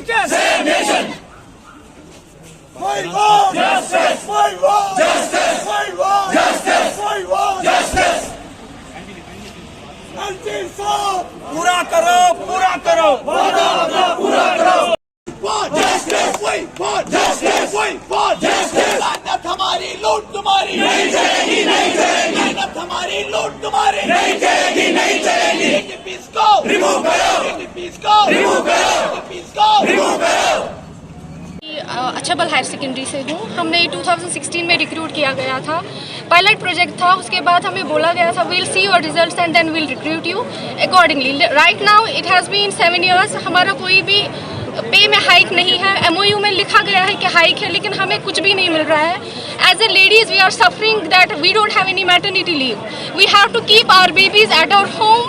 teachers. Save nation. Fight war. Justice. Fight war. Justice. Fight war. Justice. Fight war. Justice. पूरा करो, पूरा करो, वादा अपना पूरा करो। Justice. Fight for justice. Fight for justice. लानत हमारी, लूट तुम्हारी नहीं चलेगी, नहीं चलेगी। लानत हमारी, लूट तुम्हारी नहीं चलेगी, नहीं चलेगी। ATPs को रिमूव करो, ATPs को रिमूव करो, ATPs को रिमूव करो। अछबल हायर सेकेंडरी से हूँ। हमने 2016 में रिक्रूट किया गया था, पायलट प्रोजेक्ट था। उसके बाद हमें बोला गया था will see your results and then will recruit you accordingly. Right now it has been 7 years। हमारा कोई भी पे में हाइक नहीं है। MOU में लिखा गया है कि हाइक है, लेकिन हमें कुछ भी नहीं मिल रहा है। As a ladies we are suffering that we don't have any maternity leave. We have to keep our babies at our home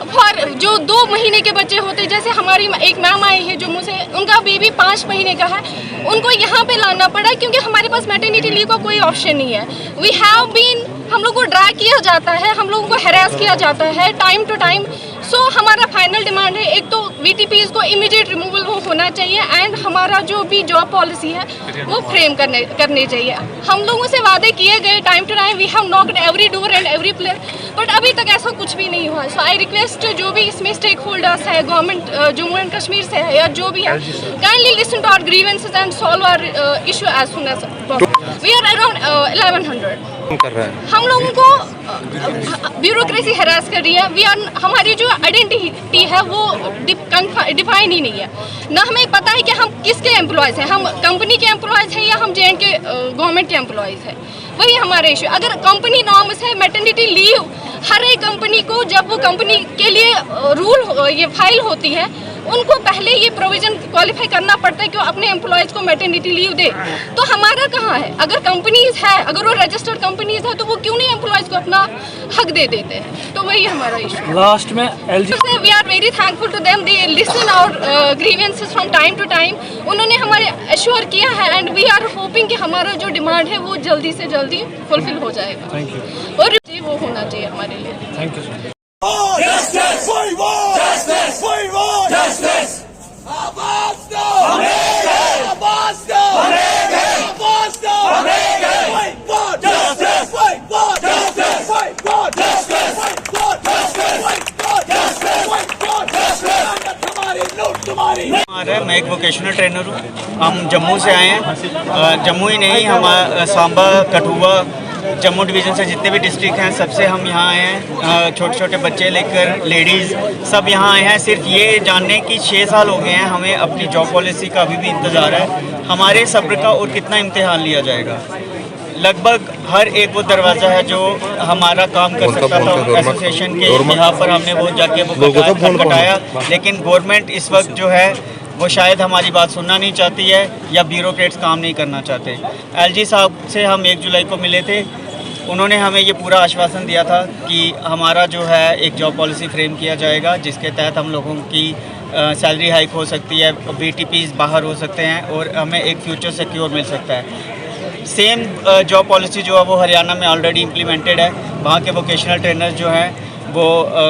for जो 2 महीने के बच्चे होते। जैसे हमारी एक मैम आई है जम्मू से, उनका बेबी 5 महीने का है, उनको यहाँ पे लाना पड़ा क्योंकि हमारे पास मैटरनिटी लीव का कोई ऑप्शन नहीं है। वी हैव बीन, हम लोग को ड्रैग किया जाता है, हम लोगों को हैरेस किया जाता है टाइम टू टाइम। सो हमारा फाइनल डिमांड है, एक तो VTPs को इमीडिएट रिमूवल वो होना चाहिए एंड हमारा जो भी जॉब पॉलिसी है वो फ्रेम करने चाहिए। हम लोगों से वादे किए गए time to time, we have knocked every door and every place, but अभी तक ऐसा कुछ भी नहीं हुआ। सो आई रिक्वेस्ट जो भी इसमें स्टेक होल्डर्स है, गवर्नमेंट जम्मू एंड कश्मीर से है या जो भी है, kindly listen to our grievances and solve our issue as soon as possible. We are around 1100 कर रहा है। हम लोगों को ब्यूरोक्रेसी हरास कर रही है। हमारी जो आइडेंटिटी है वो डिफाइन ही नहीं है। ना हमें पता है कि हम किसके एम्प्लॉयज़ हैं, हम कंपनी के एम्प्लॉयज़ हैं या हम JNK के गवर्नमेंट के एम्प्लॉयज़ हैं। वही हमारा इशू। अगर कंपनी नॉर्म्स है, मैटरनिटी लीव हर एक कंपनी को, जब वो कंपनी के लिए रूल ये फाइल होती है, उनको पहले ये प्रोविजन क्वालिफाई करना पड़ता है कि वो अपने एम्प्लॉयज़ को मैटरनिटी लीव दे। तो हमारा कहाँ है? अगर कंपनीज है, अगर वो रजिस्टर्ड कंपनीज है, तो वो क्यों नहीं एम्प्लॉयज़ को अपना हक दे देते हैं? तो वही हमारा इशू। लास्ट में LG we are very thankful to them, they listen our grievances from time to time. उन्होंने हमारे एश्योर किया है एंड वी आर होपिंग कि हमारा जो डिमांड है वो जल्दी से जल्दी फुलफिल हो जाएगा। Thank you. और वो होना चाहिए हमारे लिए। Thank you. Justice! Fight war! Justice! Fight war! Justice! आवाज दो! आवाज दो! आवाज दो! Fight for justice! Fight for justice! Fight for justice! Fight for justice! Fight for justice! Fight for justice! हमारी, लूट तुम्हारी। मैं एक वोकेशनल ट्रेनर हूँ। हम जम्मू से आए हैं। जम्मू ही नहीं, हम सांबा, कठुआ, जम्मू डिवीज़न से जितने भी डिस्ट्रिक्ट हैं सबसे हम यहाँ आए हैं। छोटे छोटे बच्चे लेकर, लेडीज़ सब यहाँ आए हैं सिर्फ ये जानने की 6 साल हो गए हैं हमें अपनी जॉब पॉलिसी का अभी भी इंतज़ार है। हमारे सब्र का और कितना इम्तिहान लिया जाएगा। लगभग हर एक वो दरवाज़ा है जो हमारा काम कर सकता था एसोसिएशन के यहाँ पर, हमने वो जाके वो खटखटाया, लेकिन गवर्नमेंट इस वक्त जो है वो शायद हमारी बात सुनना नहीं चाहती है या ब्यूरोक्रेट्स काम नहीं करना चाहते। LG साहब से हम 1 जुलाई को मिले थे। उन्होंने हमें ये पूरा आश्वासन दिया था कि हमारा जो है एक जॉब पॉलिसी फ्रेम किया जाएगा जिसके तहत हम लोगों की सैलरी हाइक हो सकती है, VTPs बाहर हो सकते हैं और हमें एक फ्यूचर सिक्योर मिल सकता है। सेम जॉब पॉलिसी जो है वो हरियाणा में ऑलरेडी इम्प्लीमेंटेड है। वहाँ के वोकेशनल ट्रेनर्स जो हैं वो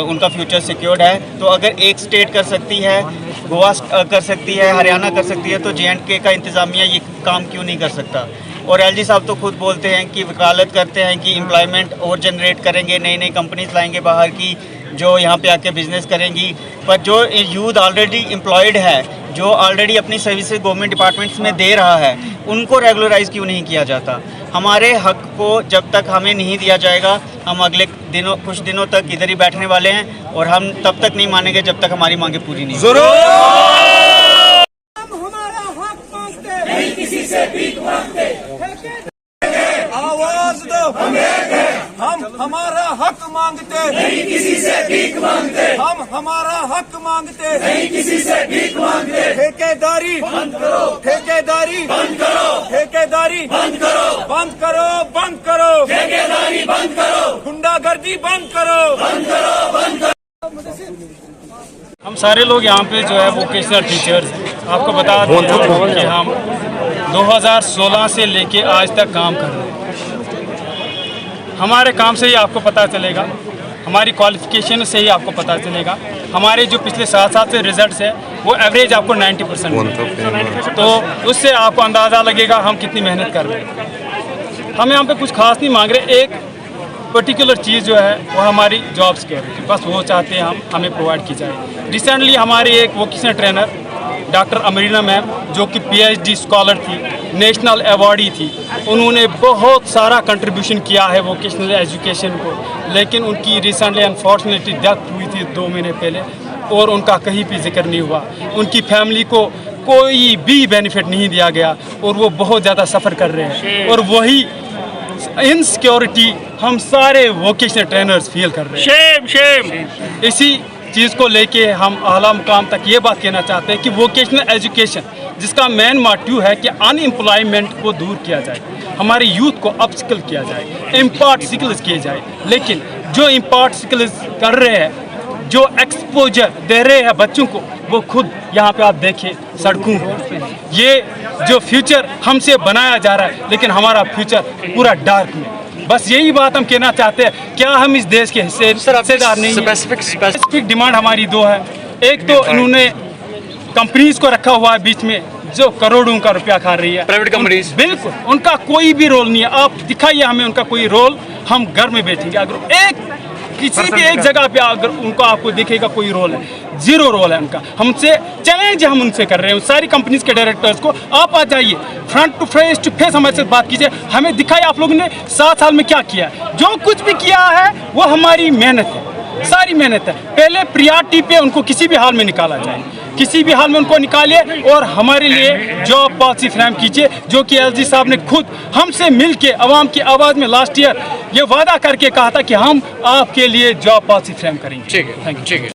उनका फ्यूचर सिक्योर्ड है। तो अगर एक स्टेट कर सकती है, गोवा कर सकती है, हरियाणा कर सकती है, तो JNK का इंतज़ामिया ये काम क्यों नहीं कर सकता? और LG साहब तो खुद बोलते हैं कि वकालत करते हैं कि एम्प्लॉयमेंट और जनरेट करेंगे, नई नई कंपनीज लाएंगे बाहर की जो यहाँ पे आके बिज़नेस करेंगी। पर जो यूथ ऑलरेडी एम्प्लॉयड है, जो ऑलरेडी अपनी सर्विसेज गवर्नमेंट डिपार्टमेंट्स में दे रहा है, उनको रेगुलराइज क्यों नहीं किया जाता? हमारे हक को जब तक हमें नहीं दिया जाएगा, हम अगले दिनों कुछ दिनों तक इधर ही बैठने वाले हैं और हम तब तक नहीं मानेंगे जब तक हमारी मांगे पूरी नहीं होंगी। हम हमारा हक मांगते, नहीं किसी से भीख मांगते। आवाज दो, हम हमारा हक मांगते, नहीं किसी से भीख मांगते। हम हमारा हक मांगते, नहीं किसी से भीख मांगते। ठेकेदारी बंद करो, ठेकेदारी बंद करो, ठेकेदारी बंद करो, बंद करो, बंद करो, ठेकेदारी बंद करो, गुंडागर्दी बंद करो, बंद करो, बंद करो। हम सारे लोग यहाँ पे जो है वोकेशनल टीचर्स, आपको बता दें कि हम 2016 से लेके आज तक काम कर रहे हैं। हमारे काम से ही आपको पता चलेगा हमारी क्वालिफिकेशन से ही आपको पता चलेगा। हमारे जो पिछले 7 साल से रिजल्ट्स है वो एवरेज आपको 90% तो उससे आपको अंदाज़ा लगेगा हम कितनी मेहनत कर रहे हैं। हम यहाँ पे कुछ खास नहीं मांग रहे, एक पर्टिकुलर चीज़ जो है वो हमारी जॉब सिक्योरिटी, बस वो चाहते हैं हम हमें प्रोवाइड की जाए। रिसेंटली हमारी एक vocational trainer doctor Amrina ma'am, जो कि PhD स्कॉलर थी, नेशनल अवार्डी थी, उन्होंने बहुत सारा कंट्रीब्यूशन किया है वोकेशनल एजुकेशन को, लेकिन उनकी रिसेंटली अनफॉर्चुनेटली डेथ हुई थी 2 महीने पहले और उनका कहीं भी जिक्र नहीं हुआ। उनकी फैमिली को कोई भी बेनिफिट नहीं दिया गया और वो बहुत ज़्यादा सफ़र कर रहे हैं और वही इनसिक्योरिटी हम सारे वोकेशनल ट्रेनर्स फील कर रहे हैं। शेम। इसी चीज़ को लेके हम आला मुकाम तक ये बात कहना चाहते हैं कि वोकेशनल एजुकेशन जिसका मेन मोटिव है कि अनएम्प्लॉयमेंट को दूर किया जाए, हमारे यूथ को अपस्किल किया जाए, इम्पार्ट स्किल्स किए जाए। लेकिन जो इम्पार्ट स्किल्स कर रहे हैं, जो एक्सपोजर दे रहे हैं बच्चों को, वो खुद यहाँ पे आप देखिए सड़कों पर, ये जो फ्यूचर हमसे बनाया जा रहा है लेकिन हमारा फ्यूचर पूरा डार्क में। बस यही बात हम कहना चाहते हैं, क्या हम इस देश के हिस्सेदार नहीं हैं? स्पेसिफिक डिमांड हमारी 2 है। एक तो इन्होंने कंपनीज को रखा हुआ है बीच में जो करोड़ों का रुपया खा रही है, प्राइवेट कंपनीज। बिल्कुल उनका कोई भी रोल नहीं है। आप दिखाइए हमें उनका कोई रोल, हम घर में बैठेंगे। अगर किसी भी एक जगह पे अगर उनको आपको दिखेगा कोई रोल है, 0 रोल है उनका। हमसे चैलेंज हम उनसे कर रहे हैं, सारी कंपनीज के डायरेक्टर्स को, आप आ जाइए फ्रंट टू फेस हमारे साथ बात कीजिए, हमें दिखाइए आप लोगों ने 7 साल में क्या किया है। जो कुछ भी किया है वो हमारी मेहनत है, सारी मेहनत है। पहले प्रियॉरिटी पे उनको किसी भी हाल में निकाला जाए, किसी भी हाल में उनको निकालिए और हमारे लिए जॉब पॉलिसी फ्रेम कीजिए, जो कि LG साहब ने खुद हमसे मिल के आवाम की आवाज़ में लास्ट ईयर ये वादा करके कहा था कि हम आपके लिए जॉब पॉलिसी फ्रेम करेंगे। ठीक है, थैंक यू।